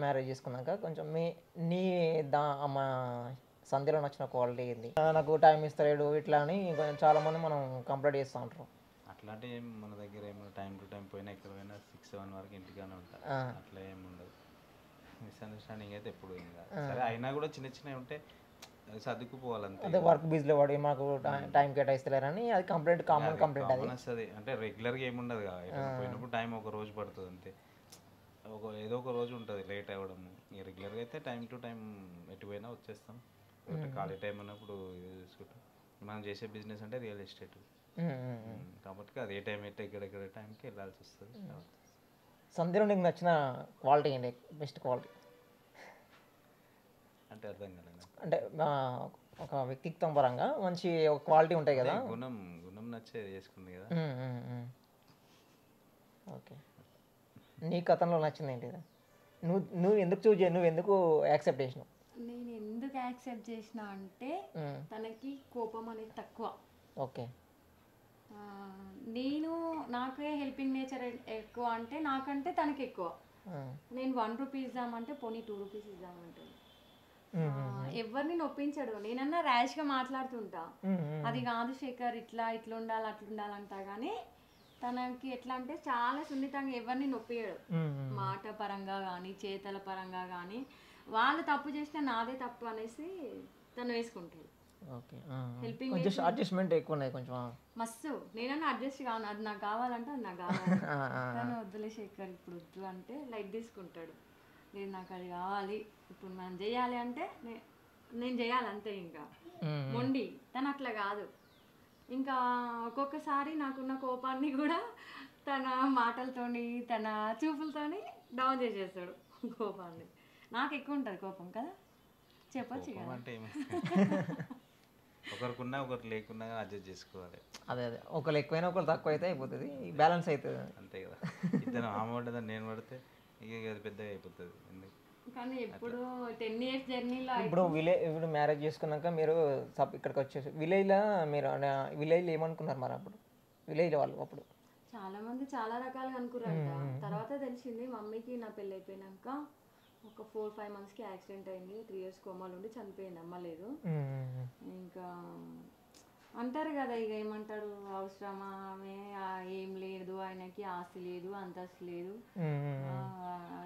Marriage చేసుకున్నాక కొంచెం నీ మా సంధ్యలో నచ్చిన క్వాలిటీ ఏంది? నాకు టైం ఇస్తలేడు ఇట్లా అని కొంచెం చాలామంది మనం కంప్లైంట్ చేస్తూ ఉంటారు. అట్లాంటి ఏం మన దగ్గర ఏమో టైం టు టైం పోయినా ఎక్కడ పోయినా 6-7 వరకు ఇంటికానే ఉంటారు. అట్లా ఏమి ఉండదు. మిస్అండర్స్టాండింగ్ అయితే ఎప్పుడు ఏం కాదు. సరే అయినా కూడా చిన్న చిన్నవి ఉంటే సర్దుకుపోవాలంతే. అదే వర్క్ బిజీలో పడి మాకు టైం కేటాయిస్తలేరని అది కంప్లైంట్ కామన్ కంప్లైంట్ అది వస్తుంది. అంటే రెగ్యులర్గా ఏముండదు కదా, పోయినప్పుడు టైం ఒక రోజు పడుతుంది అంతే. ఏదో ఒక రోజు ఉంటుంది లేట్ అవ్వడం. ఇక రెగ్యులర్గా అయితే టైం టు టైం ఎటు పోయినా వచ్చేస్తాం. ఖాళీ టైం ఉన్నప్పుడు ఇది చూసుకుంటాం. మనం చేసే బిజినెస్ అంటే రియల్ ఎస్టేట్ కాబట్టి అది ఏ టైం అయితే ఎక్కడెక్కడ టైంకి వెళ్ళాల్సి వస్తుంది. సంధ్యలో నీకు నచ్చిన క్వాలిటీ ఏంటి? బెస్ట్ క్వాలిటీ అంటే అర్థం కాలేదు. అంటే ఒక వ్యక్తిత్వం పరంగా మంచి ఒక క్వాలిటీ ఉంటాయి కదా, గుణం నచ్చే చేసుకుంది కదా. ఓకే, నీ కథంలో నచ్చింది ఏంటి? నువ్వు ఎందుకు చూజ్ నువ్వు ఎందుకు యాక్సెప్ట్ చేసినావు? నేను ఎందుకు యాక్సెప్ట్ చేసిన అంటే తనకి కోపం అనేది తక్కువ. ఓకే, నాకే హెల్పింగ్ నేచర్ ఎక్కువ అంటే నాకంటే తనకి ఎక్కువ. నేను 1 రూపీ ఇద్దామంటే పోనీ 2 రూపీస్ ఇద్దామంటే ఎవరిని నొప్పించడు. నేనన్నా ర్యాష్గా మాట్లాడుతుంటా, అది కాదు శేఖర్ ఇట్లా ఉండాలి అట్లా ఉండాలంటా. కానీ తనకి ఎట్లా అంటే చాలా సున్నితంగా ఎవరిని నొప్పియడు. మాట పరంగా కానీ చేతల పరంగా కానీ వాళ్ళు తప్పు చేసినా నాదే తప్పు అనేసి తను వేసుకుంటాడు. హెల్పింగ్ అడ్జస్ట్మెంట్ ఎక్కువ ఉన్నాయి కొంచెం మస్తు. నేనన్నా అడ్జస్ట్ కాను, అది నాకు కావాలంటే అది నాకు కావాలి. తను వద్దులే శేఖర్ ఇప్పుడు వద్దు అంటే లైట్ తీసుకుంటాడు. లేదు నాకు అది కావాలి, ఇప్పుడు మనం చేయాలి అంటే నేను చేయాలి అంతే. ఇంకా మొండి. తను అట్లా కాదు. ఇంకా ఒక్కొక్కసారి నాకున్న కోపాన్ని కూడా తన మాటలతోని తన చూపులతోని డౌన్ చేసేస్తాడు కోపాన్ని. నాకు ఎక్కువ ఉంటుంది కోపం కదా, చెప్పొచ్చు కదా. అంటే ఒకరికున్నా ఒకరు లేకున్నా అడ్జస్ట్ చేసుకోవాలి. అదే ఒకరు ఎక్కువైనా ఒకరు తక్కువ అయితే అయిపోతుంది, బ్యాలెన్స్ అవుతుంది అంతే కదా. ఇద్దరు ఆమె పడ్డదని నేను పడితే ఇక అది పెద్దగా అయిపోతుంది. కానీ ఎప్పుడు 10 years జర్నీలో ఇప్పుడు మ్యారేజ్ చేసుకున్నాక మీరు ఇక్కడికి వచ్చేసి విలేజ్లో మీరు విలేజ్లో ఏమనుకున్నారు మరి? అప్పుడు విలేజ్లో వాళ్ళు అప్పుడు చాలా మంది చాలా రకాలుగా అనుకున్నారంట. తర్వాత తెలిసింది మమ్మీకి నా పెళ్ళి అయిపోయినాక ఒక 4-5 monthsకి యాక్సిడెంట్ అయింది. 3 years కోమాలు ఉండి చనిపోయింది, అమ్మ లేదు. ఇంకా అంటారు కదా, ఇక ఏమంటారు, అవసరమా ఆమె, ఏం లేదు ఆయనకి, ఆస్తి లేదు అంతస్తు లేదు,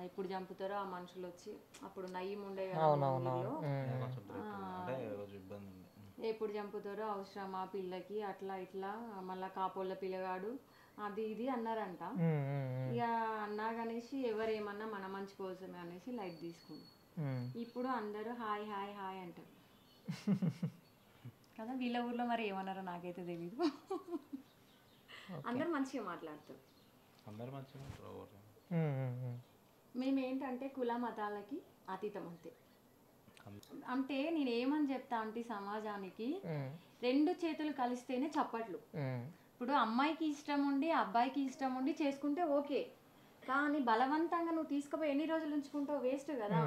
ఎప్పుడు చంపుతారో ఆ మనుషులు వచ్చి. అప్పుడు నయ్యం ఉండే కదా, ఎప్పుడు చంపుతారో అవసరమా పిల్లకి, అట్లా ఇట్లా మళ్ళా కాపోళ్ళ పిల్లగాడు అది ఇది అన్నారంట. ఇక అన్నాగనేసి ఎవరేమన్నా మన మంచి కోసమే అనేసి లైట్ తీసుకుంది. ఇప్పుడు అందరూ హాయ్ హాయ్ హాయ్ అంటారు కదా. వీళ్ళ ఊర్లో మరి ఏమన్నారో నాకైతే తెలీదు. అందరు మంచిగా మాట్లాడతారు. మేమేంటంటే కుల మతాలకి అతీతం అంతే. అంటే నేను ఏమని చెప్తా అంటే సమాజానికి 2 చేతులు కలిస్తేనే చప్పట్లు. ఇప్పుడు అమ్మాయికి ఇష్టం ఉండి అబ్బాయికి ఇష్టం ఉండి చేసుకుంటే ఓకే, కానీ బలవంతంగా నువ్వు తీసుకుపోయి ఎన్ని రోజులు ఉంచుకుంటావు, వేస్ట్ కదా.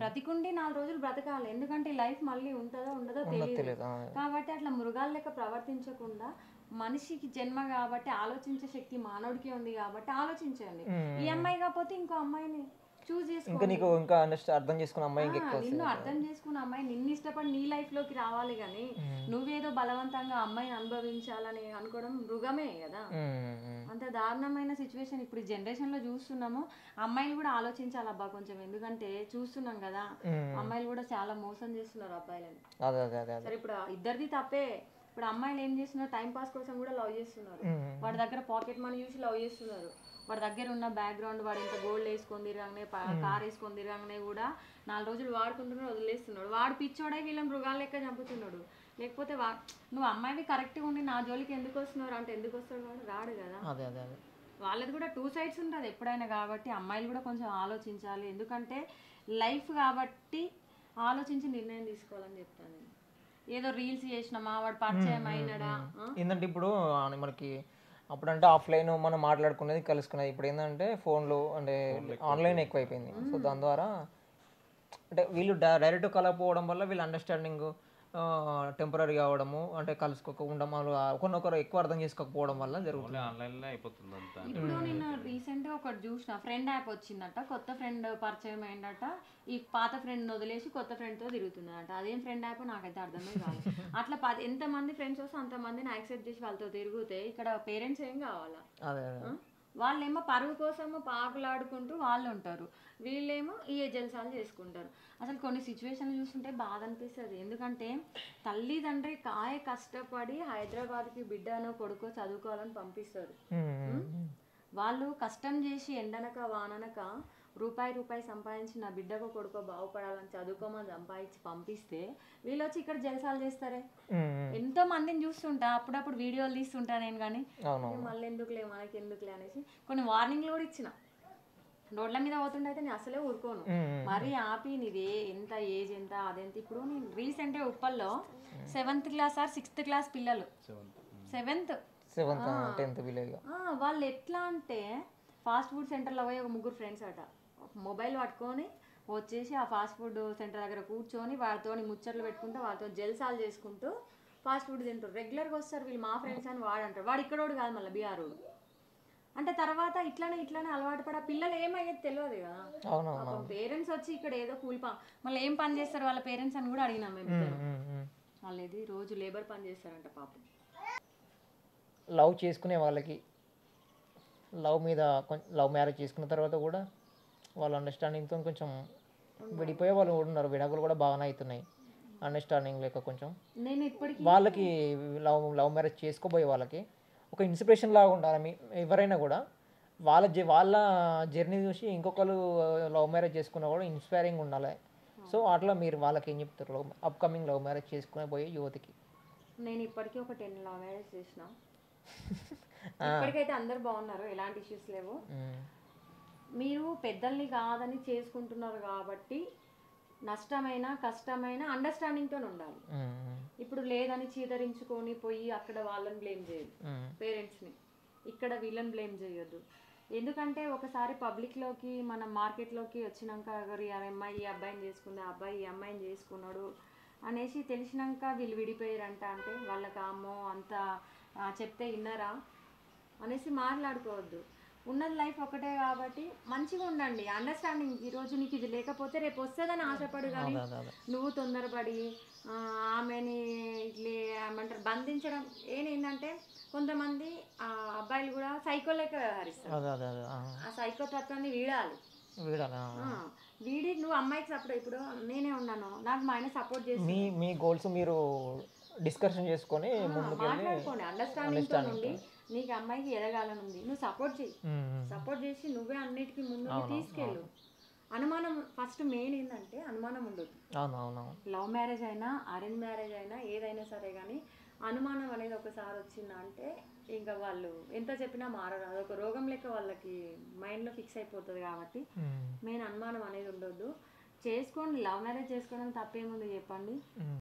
బ్రతికుండి 4 రోజులు బ్రతకాలి, ఎందుకంటే లైఫ్ మళ్ళీ ఉంటుందో ఉండదో తెలియదు. కాబట్టి అట్లా మృగాల లెక్క ప్రవర్తించకుండా మనిషికి జన్మ కాబట్టి ఆలోచించే శక్తి మానవుడికి ఉంది కాబట్టి ఆలోచించండి. ఈ అమ్మాయి కాకపోతే ఇంకో అమ్మాయిని చూస్ చేసుకో. అర్థం చేసుకున్న అమ్మాయి నిన్ను అర్థం చేసుకున్న అమ్మాయి నిన్ను ఇష్టపడి నీ లైఫ్ లోకి రావాలి, కానీ నువ్వేదో బలవంతంగా అమ్మాయిని అనుభవించాలని అనుకోవడం మృగమే కదా. అంత దారుణమైన సిచ్యువేషన్ ఇప్పుడు జనరేషన్ లో చూస్తున్నాము. అమ్మాయిలు కూడా ఆలోచించాలి అబ్బా కొంచెం, ఎందుకంటే చూస్తున్నాం కదా అమ్మాయిలు కూడా చాలా మోసం చేస్తున్నారు అబ్బాయిలని. సరే ఇప్పుడు ఇద్దరిది తప్పే. ఇప్పుడు అమ్మాయిలు ఏం చేస్తున్నారు, టైం పాస్ కోసం కూడా లవ్ చేస్తున్నారు. వాడి దగ్గర పాకెట్ మనీ చూసి లవ్ చేస్తున్నారు. వాడి దగ్గర ఉన్న బ్యాక్గ్రౌండ్, వాడు ఇంత గోల్డ్ వేసుకొని తిరగానే, కార్ వేసుకొని తిరగానే కూడా 4 రోజులు వాడుకుంటున్నాడు, వదిలేస్తున్నాడు. వాడు పిచ్చోడే వీళ్ళని మృగాల లెక్క చంపుతున్నాడు. లేకపోతే నువ్వు అమ్మాయివి కరెక్ట్గా ఉండి నా జోలికి ఎందుకు వస్తున్నారు అంటే ఎందుకు వస్తాడు, వాడు రాడు కదా. వాళ్ళది కూడా 2 sides ఉంటుంది ఎప్పుడైనా. కాబట్టి అమ్మాయిలు కూడా కొంచెం ఆలోచించాలి, ఎందుకంటే లైఫ్ కాబట్టి ఆలోచించి నిర్ణయం తీసుకోవాలని చెప్తాను. ఏదో రీల్స్ చేసినామా, వాడు పరిచయం అయినాడా. ఏంటంటే ఇప్పుడు మనకి అప్పుడంటే ఆఫ్లైన్ మనం మాట్లాడుకునేది కలుసుకునేది, ఇప్పుడు ఏంటంటే ఫోన్లో అంటే ఆన్లైన్ ఎక్కువైపోయింది. సో దాని ద్వారా అంటే వీళ్ళు డైరెక్ట్ కలకపోవడం వల్ల వీళ్ళ అండర్స్టాండింగ్ టెంపరీ కావడము, అంటే కలుసుకోకుండా వాళ్ళు ఒకరినొకరు ఎక్కువ అర్థం చేసుకోకపోవడం వల్ల జరుగుతుంది. ఓన్లీ ఆన్లైన్లో అయిపోతుంది అంతా. ఇప్పుడు నేను రీసెంట్గా ఒకటి చూసిన ఫ్రెండ్ యాప్ వచ్చిందట, కొత్త ఫ్రెండ్ పరిచయం అయిందట, ఈ పాత ఫ్రెండ్ వదిలేసి కొత్త ఫ్రెండ్తో తిరుగుతుందట. అదేం ఫ్రెండ్ యాప్ నాకైతే అర్థమే కాదు. అట్లా ఎంతమంది ఫ్రెండ్స్ వస్తే అంతమందిని యాక్సెప్ట్ చేసి వాళ్ళతో తిరిగితే ఇక్కడ పేరెంట్స్ ఏం కావాలా? అదే వాళ్ళేమో పరువు కోసము పాకులాడుకుంటూ వాళ్ళు ఉంటారు, వీళ్ళేమో ఈ జల్సాలు చేసుకుంటారు. అసలు కొన్ని సిచ్యువేషన్లు చూస్తుంటే బాధ అనిపిస్తుంది. ఎందుకంటే తల్లిదండ్రి కష్టపడి హైదరాబాద్కి బిడ్డనో కొడుకో చదువుకోవాలని పంపిస్తారు. వాళ్ళు కష్టం చేసి ఎండనక వాననక రూపాయి సంపాదించి నా బిడ్డకో కొడుకో బాగుపడాలని చదువుకోమని సంపాదించి పంపిస్తే వీళ్ళు వచ్చి ఇక్కడ జలసాలు చేస్తారే. ఎంతో మందిని చూస్తుంటా, అప్పుడప్పుడు వీడియోలు తీస్తుంటా నేను, కానీ మళ్ళీ ఎందుకులే మనకి ఎందుకులే అనేసి కొన్ని వార్నింగ్లు కూడా ఇచ్చిన. రోడ్ల మీద పోతుండే అయితే నేను అసలే ఊరుకోను, మరీ ఆపి నీదే ఎంత ఏజ్ ఎంత అదెంత. ఇప్పుడు నేను రీసెంట్గా ఉప్పల్లో 7th class are 6th class పిల్లలు, 7th 10th విలేజ్, వాళ్ళు ఎట్లా అంటే ఫాస్ట్ ఫుడ్ సెంటర్లో పోయి ఒక 3 ఫ్రెండ్స్ అట మొబైల్ పట్టుకొని వచ్చేసి ఆ ఫాస్ట్ ఫుడ్ సెంటర్ దగ్గర కూర్చొని వాళ్ళతో ముచ్చట్లు పెట్టుకుంటూ వాళ్ళతో జల్సాలు చేసుకుంటూ ఫాస్ట్ ఫుడ్ తింటారు. రెగ్యులర్గా వస్తారు వీళ్ళు మా ఫ్రెండ్స్ అని వాడు అంటారు. వాడు ఇక్కడోడు కాదు, మళ్ళీ బీహారోడు. అంటే తర్వాత ఇట్లానే అలవాటు పడి ఆ పిల్లలు ఏమయ్యేది తెలియదు కదా. పేరెంట్స్ వచ్చి ఇక్కడ ఏదో మళ్ళీ ఏం పని చేస్తారు వాళ్ళ పేరెంట్స్ అని కూడా అడిగినాం మేము. వాళ్ళు ఇది రోజు లేబర్ పని చేస్తారంట పాపం. లవ్ చేసుకునే వాళ్ళకి లవ్ మ్యారేజ్ చేసుకున్న తర్వాత కూడా వాళ్ళ అండర్స్టాండింగ్తో కొంచెం విడిపోయే వాళ్ళు కూడా ఉన్నారు. విడాకులు కూడా బాగానే అవుతున్నాయి అండర్స్టాండింగ్ లేక. కొంచెం నేను ఇప్పటికీ వాళ్ళకి లవ్ మ్యారేజ్ చేసుకోబోయే వాళ్ళకి ఒక ఇన్స్పిరేషన్ లాగా ఉండాలి. ఎవరైనా కూడా వాళ్ళ జర్నీ చూసి ఇంకొకరు లవ్ మ్యారేజ్ చేసుకున్నా కూడా ఇన్స్పైరింగ్ ఉండాలి. సో అట్లా మీరు వాళ్ళకి ఏం చెప్తారు అప్కమింగ్ లవ్ మ్యారేజ్ చేసుకునే పోయే యువతికి? నేను ఇప్పటికీ ఒక 10 లవ్ మ్యారేజ్ చేసిన. ఇప్పటికైతే అందరు బాగున్నారు, ఎలాంటి ఇష్యూస్ లేవు. మీరు పెద్దల్ని కాదని చేసుకుంటున్నారు కాబట్టి నష్టమైన కష్టమైన అండర్స్టాండింగ్తో ఉండాలి. ఇప్పుడు లేదని చీదరించుకొని పోయి అక్కడ వాళ్ళని బ్లేమ్ చేయదు, పేరెంట్స్ని, ఇక్కడ వీళ్ళని బ్లేమ్ చేయొద్దు. ఎందుకంటే ఒకసారి పబ్లిక్లోకి మనం మార్కెట్లోకి వచ్చినాక ఈ అమ్మాయి ఈ అబ్బాయిని చేసుకుంది, ఆ అబ్బాయి ఈ అమ్మాయిని చేసుకున్నాడు అనేసి తెలిసినాక వీళ్ళు విడిపోయారంట అంటే వాళ్ళకి అమ్మో అంత చెప్తే విన్నారా అనేసి మాట్లాడుకోవద్దు. ఉన్నది లైఫ్ ఒకటే కాబట్టి మంచిగా ఉండండి, అండర్స్టాండింగ్. ఈరోజు నీకు ఇది లేకపోతే రేపు వస్తుందని ఆశపడు, కానీ నువ్వు తొందరపడి ఆమెని ఇట్లా ఏమంటారు బంధించడం ఏంటంటే కొంతమంది అబ్బాయిలు కూడా సైకో లెక్క వ్యవహరిస్తారు. ఆ సైకో తత్వాన్ని వీడాలి. వీడి నువ్వు అమ్మాయికి సపోర్ట్. ఇప్పుడు నేనే ఉన్నాను, నాకు మా ఆయన సపోర్ట్ చేసి మీ గోల్స్ మీరు డిస్కషన్ చేసుకొని మాట్లాడుకోండి. అండర్స్టాండింగ్తో నుండి నీకు అమ్మాయికి ఎదగాలని ఉంది, నువ్వు సపోర్ట్ చేయి. సపోర్ట్ చేసి నువ్వే అన్నిటికీ ముందుకు తీసుకెళ్ళు. అనుమానం ఫస్ట్ మెయిన్ ఏంటంటే అనుమానం ఉండదు. లవ్ మ్యారేజ్ అయినా అరేంజ్ మ్యారేజ్ అయినా ఏదైనా సరే, కానీ అనుమానం అనేది ఒకసారి వచ్చిందంటే ఇంకా వాళ్ళు ఎంత చెప్పినా మారరు. అదొక రోగం లెక్క వాళ్ళకి మైండ్లో ఫిక్స్ అయిపోతుంది. కాబట్టి మెయిన్ అనుమానం అనేది ఉండొద్దు. చేసుకోండి, లవ్ మ్యారేజ్ చేసుకోవడం తప్పేముంది చెప్పండి.